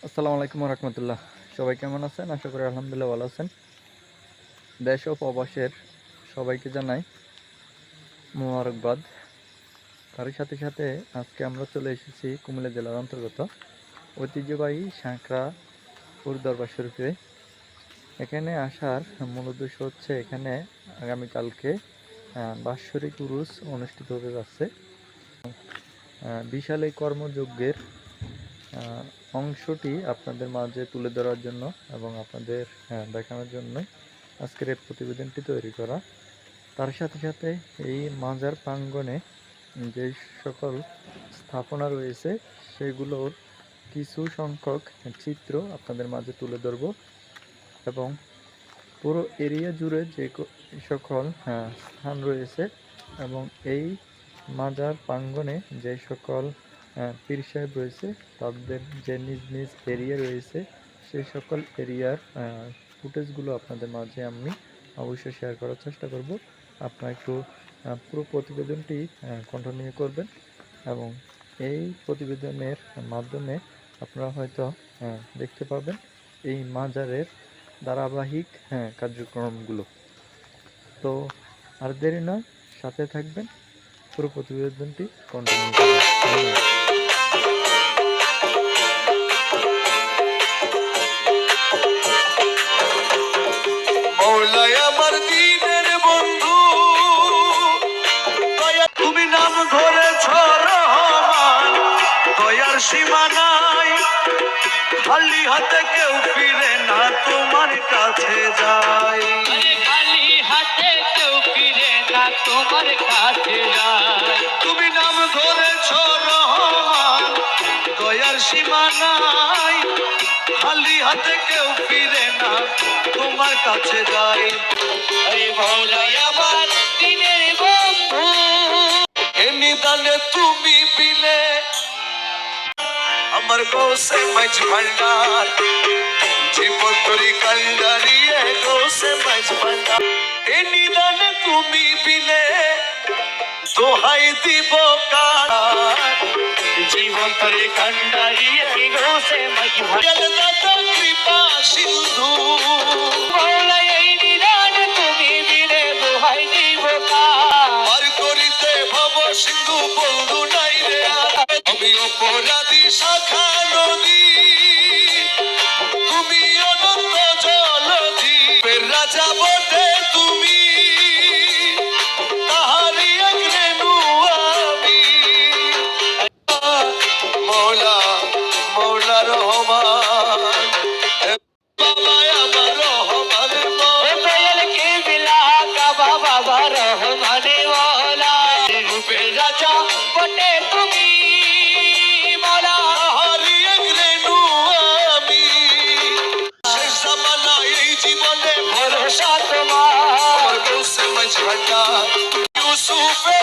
আসসালামু আলাইকুম রহমতুল্লাহ। সবাই কেমন আছেন? আশা করি আলহামদুলিল্লাহ ভালো আছেন। দেশ ও প্রবাসের সবাইকে জানাই মোবারকবাদ। তার সাথে সাথে আজকে আমরা চলে এসেছি কুমিল্লা জেলার অন্তর্গত ঐতিহ্যবাহী সাঁকরা দরবার শরীফে। এখানে আসার মূল উদ্দেশ্য হচ্ছে এখানে আগামীকালকে বাৎসরিক উরুস অনুষ্ঠিত হতে যাচ্ছে। বিশাল এই কর্মযজ্ঞের অংশটি আপনাদের মাঝে তুলে ধরার জন্য এবং আপনাদের দেখানোর জন্য আজকের এই প্রতিবেদনটি তৈরি করা। তার সাথে সাথে এই মাজার প্রাঙ্গণে যে সকল স্থাপনা রয়েছে সেগুলোর কিছু সংখ্যক চিত্র আপনাদের মাঝে তুলে ধরব এবং পুরো এরিয়া জুড়ে যে সকল স্থান রয়েছে এবং এই মাজার প্রাঙ্গণে যে সকল পীর সাহেব রয়েছে তাদের যে নিজ নিজ এরিয়া রয়েছে সেই সকল এরিয়ার ফুটেজগুলো আপনাদের মাঝে আমি অবশ্যই শেয়ার করার চেষ্টা করব। আপনারা একটু পুরো প্রতিবেদনটি কন্টিনিউ করবেন এবং এই প্রতিবেদনের মাধ্যমে আপনারা হয়তো দেখতে পাবেন এই মাজারের ধারাবাহিক কার্যক্রমগুলো। তো আর দেরি নয়, সাথে থাকবেন, পুরো প্রতিবেদনটি কন্টিনিউ করবেন। আমার দিনের বন্ধু তুমি নাম ধরেছ রহমান, দয়ার সীমা নাই, খালি হাতে কেউ ফিরে না তোমার কাছে যায়, খালি হাতে কেউ ফিরে না তোমার কাছে যায়। তুমি নাম ধরেছ রহমান, দয়ার সীমা নাই, খালি হাতে কেউ ফিরে না তোমার কাছে যায়। এই মৌলাই আমার দিনের বন্ধু, এ নিদানে তুমি বিলে আমার গোসে মাছ ভান্ডার, জীবন তরি কান্ডারিয়ে গোসে মাছ ভান্ডার। এ নিদানে তুমি বিলে দোহাই দিব কার, জীবন তরে কান্ডারিয়ে গোসে মাঝ দাতা কৃপা সিন্ধু। মৌলাই এই নিদান তুমি বিলে দোহাই দিব কার, পার করিতে ভব সিন্ধু বন্ধু নাই রে আর, আমি অপরাধী শাখা নদী, তুমি অনন্ত জলধি, রাজা বটে তুমি, তাহারি এক রেণু আমি। মৌলা মৌলা রহমান, বাবা আমার রহমান দয়াল কে বিলা কাবা বাবা রহমানে মৌলা, রূপের রাজা বটে তুমি মৌলা, তাহারি এক রেণু আমি। শেষ জামানা এই জীবনে ভরসা তোমার আমার গৌসে মাঝ ভান্ডার, ইউসুফে